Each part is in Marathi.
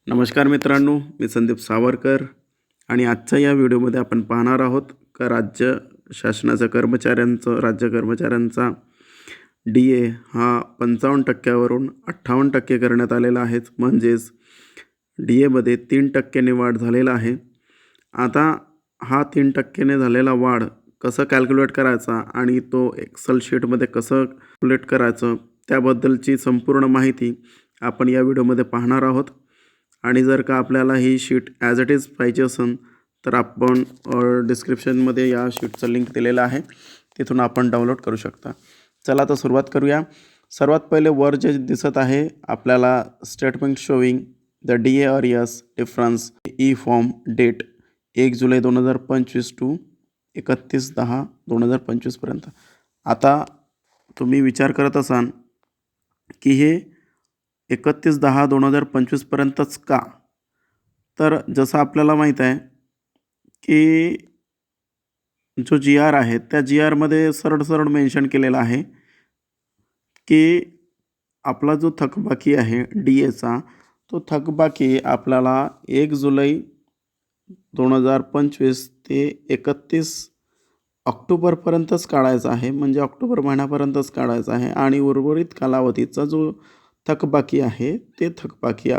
नमस्कार मित्रांनो, मी संदीप सावरकर आणि आजच्या या व्हिडिओमध्ये आपण पाहणार आहोत का राज्य शासनाच्या राज्य कर्मचाऱ्यांचा DA हा 55% 58% करण्यात आलेला आहे. म्हणजेच DAमध्ये 3% वाढ झालेला आहे. आता हा 3% झालेला वाढ कसं कॅल्क्युलेट करायचा आणि तो एक्सेल शीटमध्ये कसं कॅल्क्युलेट करायचं त्याबद्दलची संपूर्ण माहिती आपण या व्हिडिओमध्ये पाहणार आहोत. आणि जर का आपल्याला ही शीट ॲज इट इज पाहिजे असेल तर आपण डिस्क्रिप्शनमध्ये या शीटचं लिंक दिलेलं आहे, तिथून आपण डाउनलोड करू शकता. चला तर सुरुवात करूया. सर्वात पहिले वर जे दिसत आहे आपल्याला statement showing the DA arrears difference ई फॉर्म डेट 1 जुलै 2025 टू 31/10/2025 पर्यंत. आता तुम्ही विचार करत असाल की हे 31/10/2025 पर्यंतच का? तर जसं आपल्याला माहीत आहे की जो GR आहे त्या GRमध्ये सरळ मेन्शन केलेलं आहे की आपला जो थकबाकी आहे DAचा तो थकबाकी आपल्याला 1 जुलै 2025 ते 31 ऑक्टोबरपर्यंतच काढायचा आहे. म्हणजे ऑक्टोबर महिन्यापर्यंतच काढायचा आहे आणि उर्वरित कालावधीचा जो थकबाकी आहे ते थकबाकी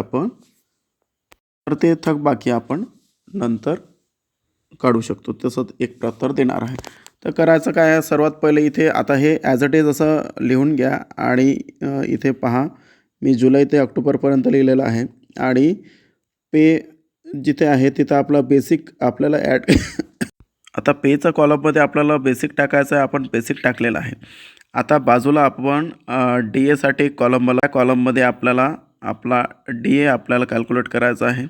आपण नंतर काढू शकतो. तसंच एक प्रतर देणार आहे. तर करायचं काय आहे, सर्वात पहिले इथे आता हे ॲज इट इज असं लिहून घ्या आणि इथे पहा मी जुलै ते ऑक्टोबरपर्यंत लिहिलेलं आहे आणि पे जिथे आहे तिथं आपला बेसिक आपल्याला ॲड आता पेचा कॉलममध्ये आपल्याला बेसिक टाकायचं आहे. आपण बेसिक टाकलेलं आहे. आता बाजूला आपण DAसाठी कॉलममध्ये आपल्याला आपला DA आपल्याला कॅल्क्युलेट करायचा आहे.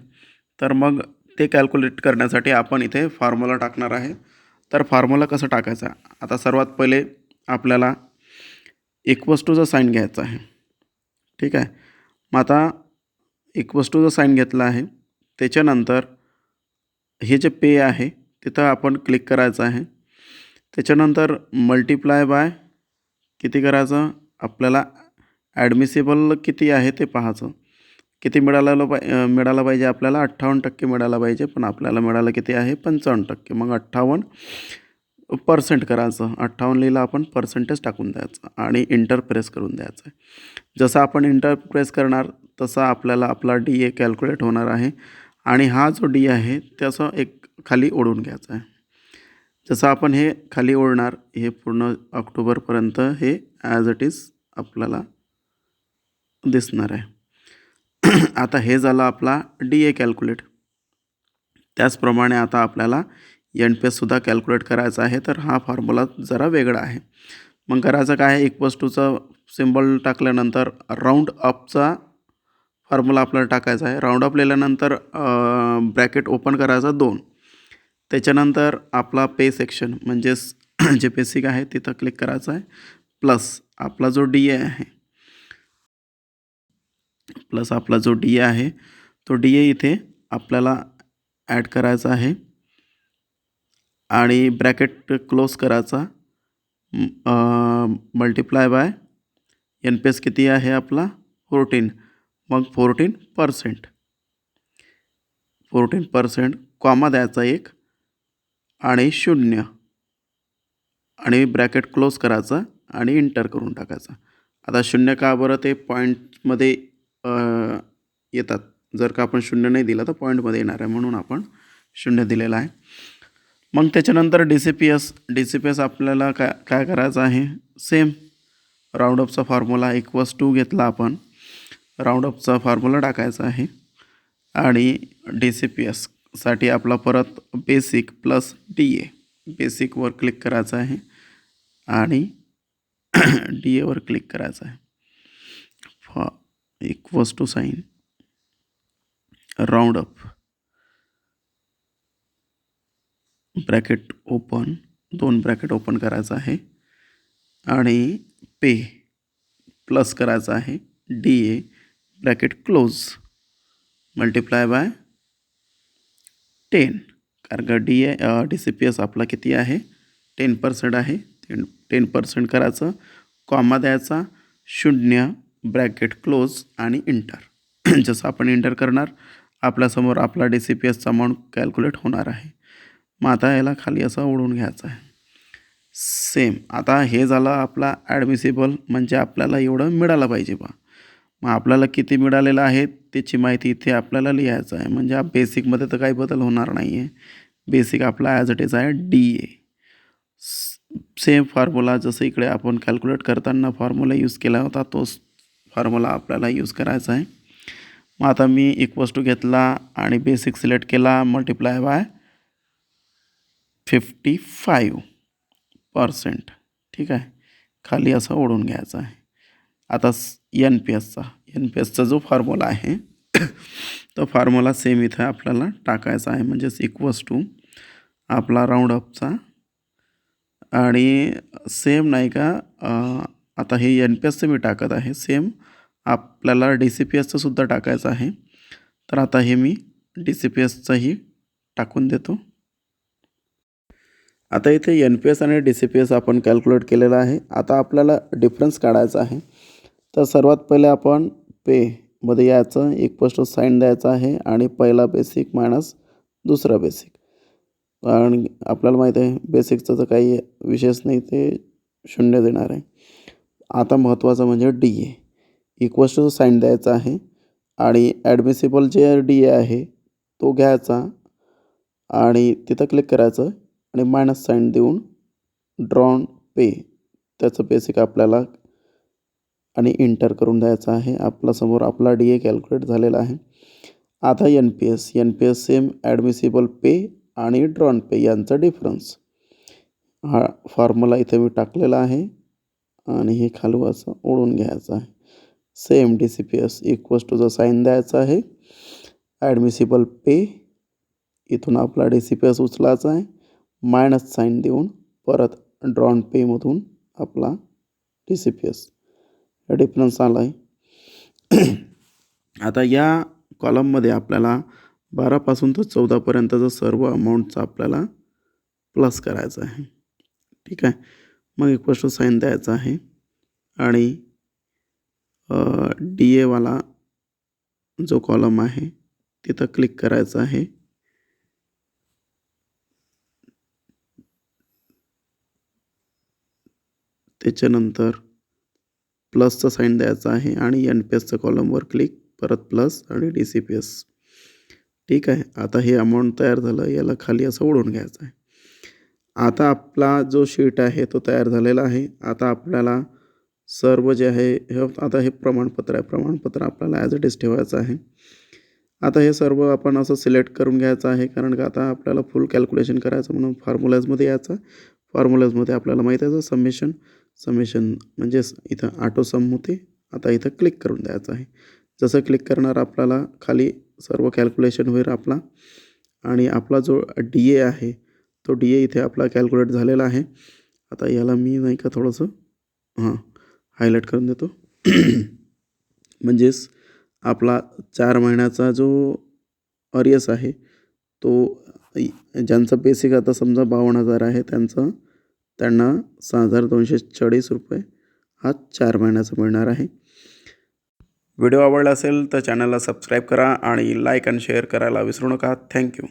तर मग ते कॅल्क्युलेट करण्यासाठी आपण इथे फॉर्म्युला टाकणार आहे. तर फॉर्म्युला कसं टाकायचा? आता सर्वात पहिले आपल्याला इक्वल्स टूचा साईन घ्यायचा आहे. ठीक आहे. मग आता इक्वल्स टूचा साईन घेतला आहे. त्याच्यानंतर हे जे पे आहे तिथं आपण क्लिक करायचं आहे. त्याच्यानंतर मल्टिप्लाय बाय किती करायचं, आपल्याला ॲडमिसिबल किती आहे ते पाहायचं. किती मिळालं पाहिजे आपल्याला 58% मिळालं पाहिजे, पण आपल्याला मिळालं किती आहे 55%. मग 58% करायचं. 58 लिहिलं आपण, पर्सेंटेज टाकून द्यायचं आणि इंटर प्रेस करून द्यायचं आहे. जसं आपण इंटर प्रेस करणार तसा आपल्याला आपला DA कॅल्क्युलेट होणार आहे आणि हा जो D आहे त्याचं एक खाली ओढून घ्यायचा आहे. जसं आपण हे खाली ओढणार हे पूर्ण ऑक्टोबरपर्यंत हे ॲज इट इज आपल्याला दिसणार आहे. आता हे झालं आपला DA कॅल्क्युलेट. त्याचप्रमाणे आता आपल्याला NPSसुद्धा कॅल्क्युलेट करायचा आहे. तर हा फॉर्म्युला जरा वेगळा आहे. मग करायचं काय आहे, इक्वल्स टूचा सिम्बॉल टाकल्यानंतर राऊंड अपचा फॉर्म्युला आपल्याला टाकायचा आहे. राऊंड अप लिहिल्यानंतर ब्रॅकेट ओपन करायचा 2. त्याच्यानंतर आपला पे सेक्शन म्हणजेच जे बेसिक आहे तिथं क्लिक करायचं आहे. प्लस आपला जो DA आहे तो DA इथे आपल्याला ॲड करायचा आहे आणि ब्रॅकेट क्लोज करायचा. मल्टिप्लाय बाय NPS किती आहे आपला 14. मग 14% कॉमा द्यायचा एक आणि 0 आणि ब्रॅकेट क्लोज करायचा आणि इंटर करून टाकायचा. आता 0 का बरं, ते पॉईंटमध्ये येतात. जर का आपण 0 नाही दिला तर पॉईंटमध्ये येणार आहे, म्हणून आपण 0 दिलेला आहे. मग त्याच्यानंतर DCPS आपल्याला काय करायचं आहे, सेम राऊंडअपचा फॉर्म्युला इक्वल्स टू घेतला आपण. राऊंडअपचा फॉर्म्युला टाकायचा आहे आणि DCPSसाठी आपला परत बेसिक प्लस DA. बेसिकवर क्लिक करायचं आहे आणि DAवर क्लिक करायचं आहे. Equals to sign round up bracket open 2 bracket open करायचं आहे आणि पे प्लस करायचं आहे DA bracket close multiply by 10. कारण का DCPS आपला किती आहे 10% आहे. 10% करायचं, कॉमा द्यायचा, 0 ब्रॅकेट क्लोज आणि इंटर. जसं आपण इंटर करणार आपल्यासमोर आपला DCPSचा अमाऊंट कॅल्क्युलेट होणार आहे. मग आता याला खाली असं ओढून घ्यायचं आहे. सेम आता हे झालं आपला ॲडमिसिबल, म्हणजे आपल्याला एवढं मिळालं पाहिजे बा. मग आपल्याला किती मिळालेलं आहे त्याची माहिती इथे आपल्याला लिहायचं आहे. म्हणजे बेसिकमध्ये तर काही बदल होणार नाही आहे. बेसिक आपला ॲज इट इज आहे DA. सेम फॉर्म्युला जसं इकडे आपण कॅल्क्युलेट करताना फॉर्म्युला यूज केला होता तोच फॉर्म्युला आपल्याला यूज करायचा आहे. मग आता मी इक्वल्स टू घेतला आणि बेसिक सिलेक्ट केला, मल्टिप्लाय बाय 55%. ठीक आहे, खाली असं ओढून घ्यायचं आहे. आता NPSचा जो फॉर्म्युला आहे तो फॉर्म्युला सेम इथं आपल्याला टाकायचा आहे. म्हणजेच इक्वल्स टू आपला राऊंड अपचा आणि सेम नाही का, आता हे NPSचं मी टाकत आहे, सेम आपल्याला DCPSचं सुद्धा टाकायचं आहे. तर आता हे मी DCPSचंही टाकून देतो. आता इथे NPS आणि DCPS आपण कॅल्क्युलेट केलेला आहे. आता आपल्याला डिफरन्स काढायचा आहे. तर सर्वात पहिले आपण पेमध्ये यायचं, इक्वल्स टू साईन द्यायचं आहे आणि पहिला बेसिक मायनस दुसरा बेसिक. आणि आपल्याला माहीत आहे बेसिकचं तर काही विशेष नाही, ते 0 देणार आहे. आता महत्त्वाचं म्हणजे DA इक्वल्स टू साईन द्यायचा आहे आणि ॲडमिसिबल जे DA आहे तो घ्यायचा आणि तिथं क्लिक करायचं आणि मायनस साईन देऊन ड्रॉन पे त्याचं बेसिक आपल्याला आणि इंटर करून द्यायचं आहे. आपल्यासमोर आपला DA कॅल्क्युलेट झालेला आहे. आता NPS सेम ॲडमिसिबल पे आणि ड्रॉन पे यांचा डिफरन्स, हा फॉर्म्युला इथे मी टाकलेला आहे आणि हे खालू असं ओढून घ्यायचं आहे. सेम DCPS इक्वल्स टू जो साईन द्यायचा आहे, ॲडमिसिबल पे इथून आपला DCPS उचलायचा आहे, मायनस साईन देऊन परत ड्रॉन पेमधून आपला DCPS डिफरन्स आला आहे. आता या कॉलममध्ये आपल्याला 12पासून तर 14पर्यंतचं सर्व अमाऊंटचं आपल्याला प्लस करायचं आहे. ठीक आहे, मग इक्वल्स टू साईन द्यायचं आहे आणि DA वाला जो कॉलम आहे तिथं क्लिक करायचं आहे. त्याच्यानंतर प्लसचं साईन द्यायचं आहे आणि NPSच्या कॉलमवर क्लिक, परत प्लस आणि DCPS. ठीक आहे, आता हे अमाऊंट तयार झालं, याला खाली असं ओढून घ्यायचं आहे. आता आपला जो शीट आहे तो तयार झालेला आहे. आता आपल्याला सर्व जे आहे आता हे प्रमाणपत्र आहे, प्रमाणपत्र आपल्याला ॲज इट इज ठेवायचं आहे. आता हे सर्व आपण असं सिलेक्ट करून घ्यायचं आहे, कारण का आता आपल्याला फुल कॅल्क्युलेशन करायचं म्हणून फॉर्म्युलाजमध्ये यायचं. फॉर्म्युलाजमध्ये आपल्याला माहीत आहे समेशन म्हणजेच इथं ऑटो सम होते. आता इथं क्लिक करून द्यायचं आहे. जसं क्लिक करणार आपल्याला खाली सर्व कॅल्क्युलेशन होईल आपला आणि आपला जो DA आहे तो DA इथे आपला कॅल्क्युलेट झालेला आहे. आता याला मी नाही का थोडंसं हायलाईट करून देतो. म्हणजेच आपला 4 महिन्याचा जो अरियस आहे तो ज्यांचा बेसिक आता समजा 52,000 आहे त्यांना 6,240 रुपये हा 4 महिन्याचा मिळणार आहे. व्हिडिओ आवडला असेल तर चॅनलला सबस्क्राईब करा आणि लाईक आणि शेअर करायला विसरू नका. थँक्यू.